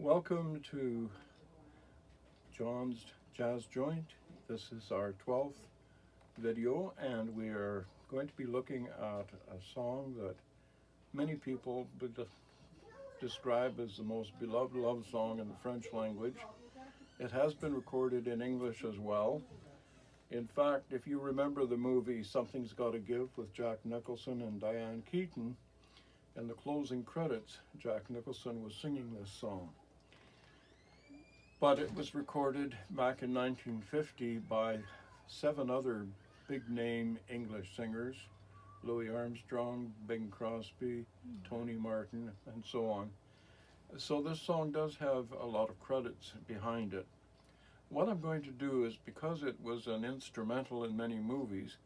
Welcome to John's Jazz Joint. This is our 12th video, and we are going to be looking at a song that many people describe as the most beloved love song in the French language. It has been recorded in English as well. In fact, if you remember the movie Something's Gotta Give with Jack Nicholson and Diane Keaton, in the closing credits, Jack Nicholson was singing this song. But it was recorded back in 1950 by 7 other big-name English singers, Louis Armstrong, Bing Crosby, Tony Martin, and so on. So this song does have a lot of credits behind it. What I'm going to do is, because it was an instrumental in many movies,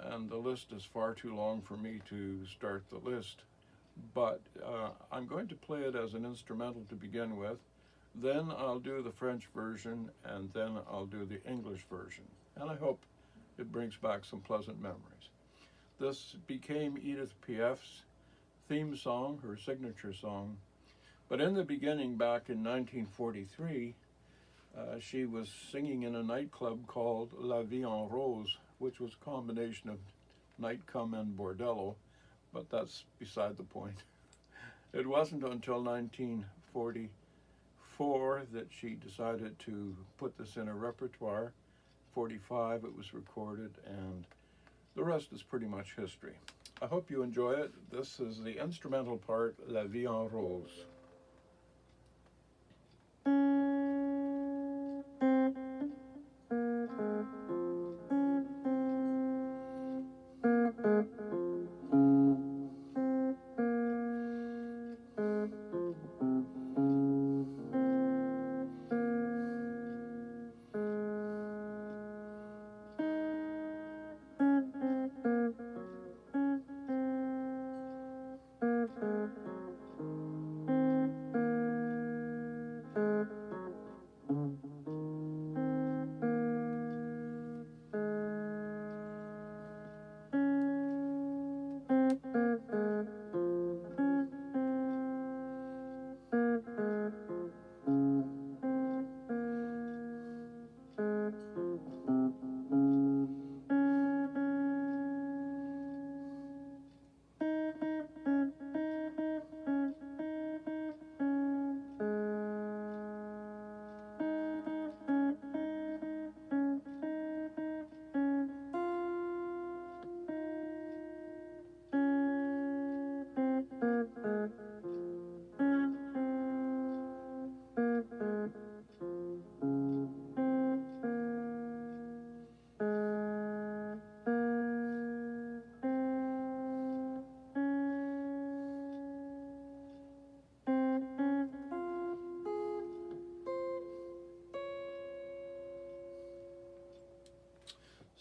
and the list is far too long for me to start the list, but I'm going to play it as an instrumental to begin with. Then I'll do the French version, and then I'll do the English version. And I hope it brings back some pleasant memories. This became Edith Piaf's theme song, her signature song. But in the beginning, back in 1943, she was singing in a nightclub called La Vie en Rose, which was a combination of nightclub and bordello, but that's beside the point. It wasn't until 1944 that she decided to put this in her repertoire. 45 it was recorded, and the rest is pretty much history. I hope you enjoy it. This is the instrumental part, La Vie en Rose.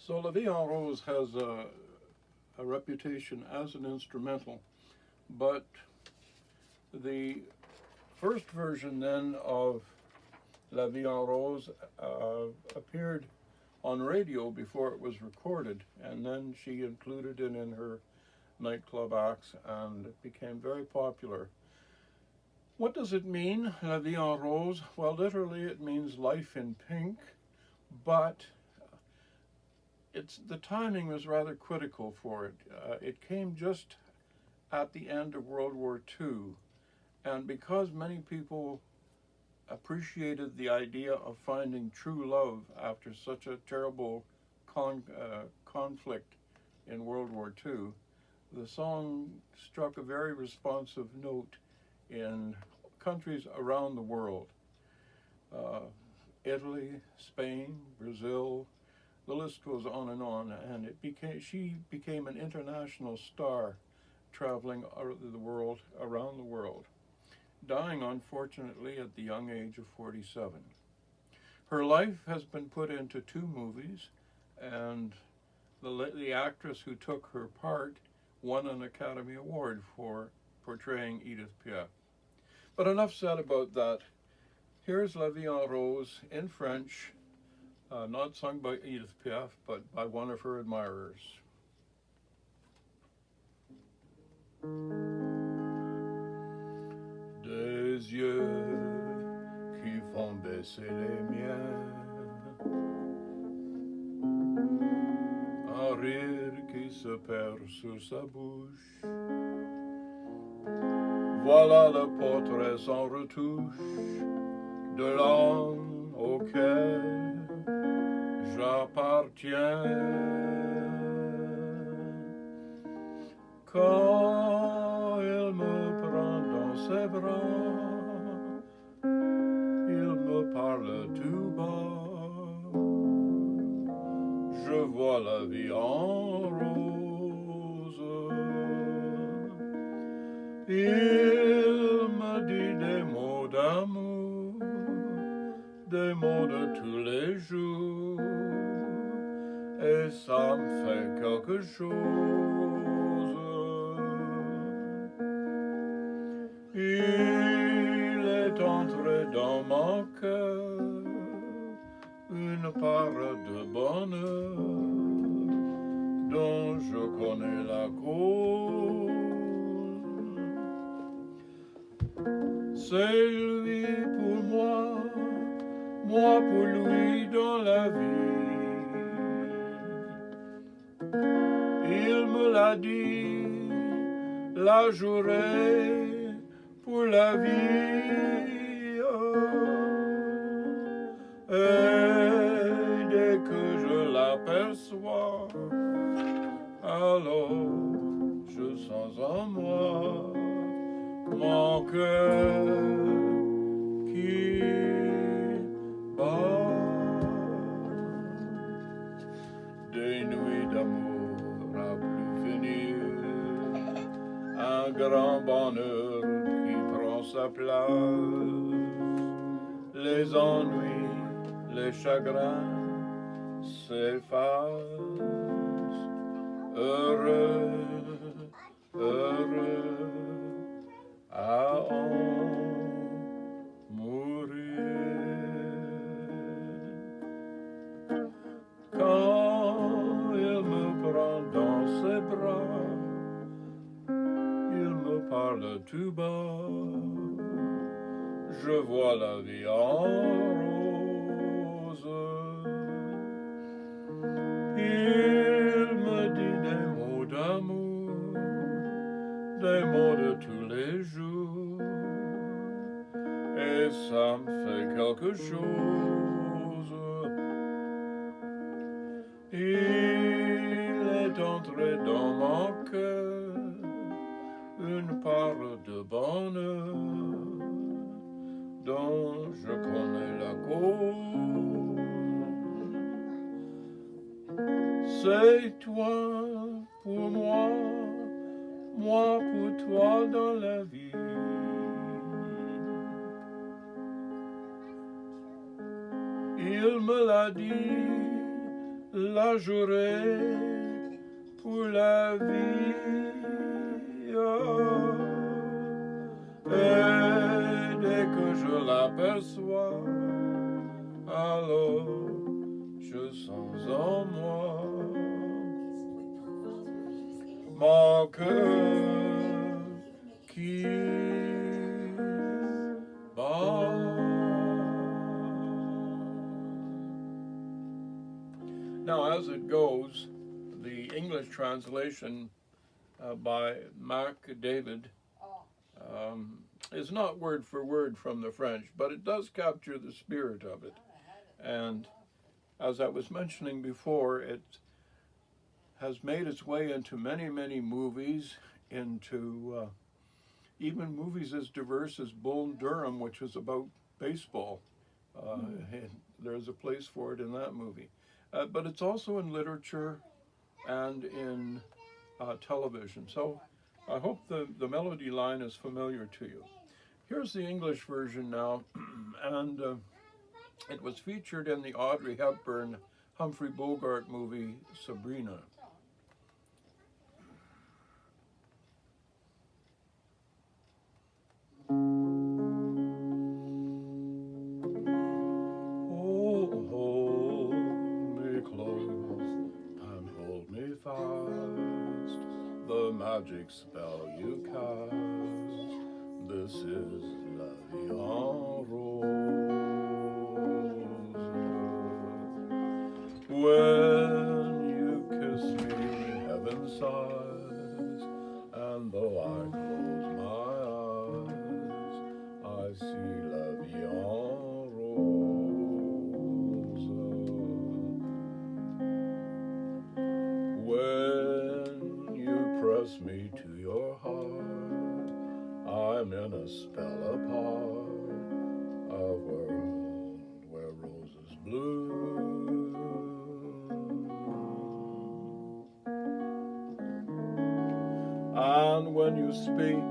So La Vie en Rose has a reputation as an instrumental, but the first version then of La Vie en Rose appeared on radio before it was recorded, and then she included it in her nightclub acts, and it became very popular. What does it mean, La Vie en Rose? Well, literally it means life in pink, but the timing was rather critical for it. It came just at the end of World War II, and because many people appreciated the idea of finding true love after such a terrible conflict in World War II, the song struck a very responsive note in countries around the world. Italy, Spain, Brazil, the list goes on, and she became an international star, traveling around the world, dying unfortunately at the young age of 47. Her life has been put into 2 movies, and the actress who took her part won an Academy Award for portraying Edith Piaf. But enough said about that. Here's La Vie en Rose in French, not sung by Edith Piaf, but by one of her admirers. Des yeux c'est les miens. Un rire qui se perd sur sa bouche. Voilà le portrait sans retouche de l'homme auquel j'appartiens. Quand il me prend dans ses bras, il me parle tout bas. Je vois la vie en rose. Il me dit des mots d'amour, des mots de tous les jours, et ça me fait quelque chose. Il est entré dans mon cœur une part de bonheur dont je connais la cause. C'est lui pour moi, moi pour lui dans la vie. Il me l'a dit, la journée pour la vie. Et dès que je l'aperçois, alors je sens en moi mon cœur qui bat. Des nuits d'amour à plus finir, un grand bonheur qui prend sa place. Les ennuis, les chagrins s'effacent. Heureux, heureux à en mourir. Quand il me prend dans ses bras, il me parle tout bas. Je vois la vie en rose. Il me dit des mots d'amour, des mots de tous les jours, et ça me fait quelque chose. Il est entré dans mon cœur une part de bonheur dont je connais la cause. C'est toi pour moi, moi pour toi dans la vie. Il me l'a dit, la journée pour la vie. Et dès que je l'aperçois, alors je sens en moi mon cœur qui bat. Now, as it goes, the English translation by Mark David is not word for word from the French, but it does capture the spirit of it. And as I was mentioning before, it has made its way into many, many movies, into even movies as diverse as Bull Durham, which is about baseball. And there's a place for it in that movie. But it's also in literature and in television. So I hope the melody line is familiar to you. Here's the English version now, and it was featured in the Audrey Hepburn, Humphrey Bogart movie, Sabrina. Oh, hold me close and hold me fast, the magic spell you cast. This is la vie en rose. la vie en rose. When you press me to your heart, I'm in a spell apart, a world where roses bloom. And when you speak,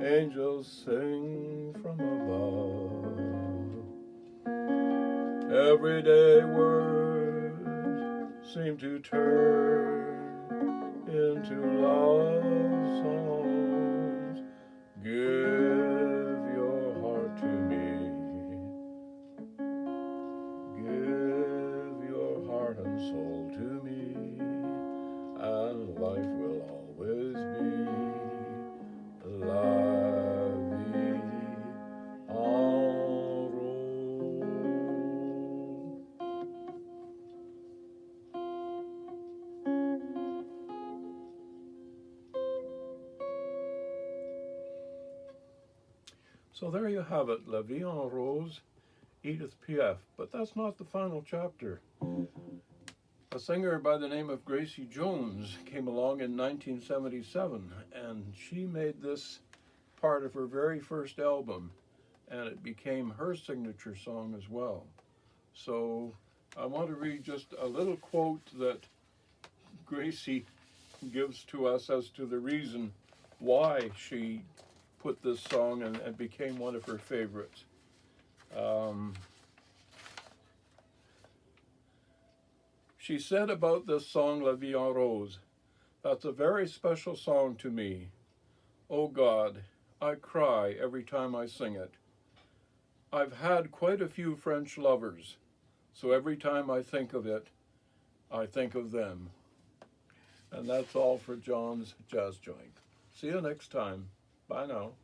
angels sing from above. Everyday words seem to turn into love songs. Give your heart to me. Give your heart and soul to me, and life will always be la vie en rose. So there you have it, La Vie en Rose, Edith Piaf. But that's not the final chapter. A singer by the name of Gracie Jones came along in 1977, and she made this part of her very first album, and it became her signature song as well. So I want to read just a little quote that Gracie gives to us as to the reason why she put this song and became one of her favorites. She said about this song, La Vie en Rose, "That's a very special song to me. Oh God, I cry every time I sing it. I've had quite a few French lovers, so every time I think of it, I think of them." And that's all for John's Jazz Joint. See you next time. Bye now.